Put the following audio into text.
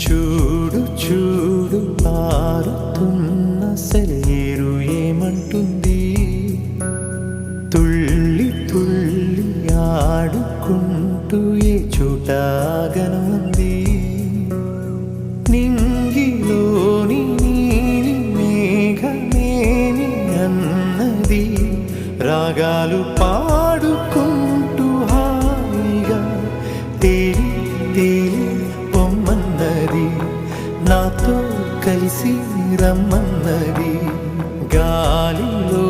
చూడు చూడు పారుతున్న సెలయేరు ఏమంటుంది, తుళ్ళి తుళ్ళి ఆడుకుంటూ ఏ చోటాగనుంది. నింగిలోని నీలి మేఘమేమి అన్నది, రాగాలు పాడుకుంటూ హాయిగా తేలి తేలి పొమ్మన్నది, నాతో కలిసి రమ్మన్నది. గాలిలో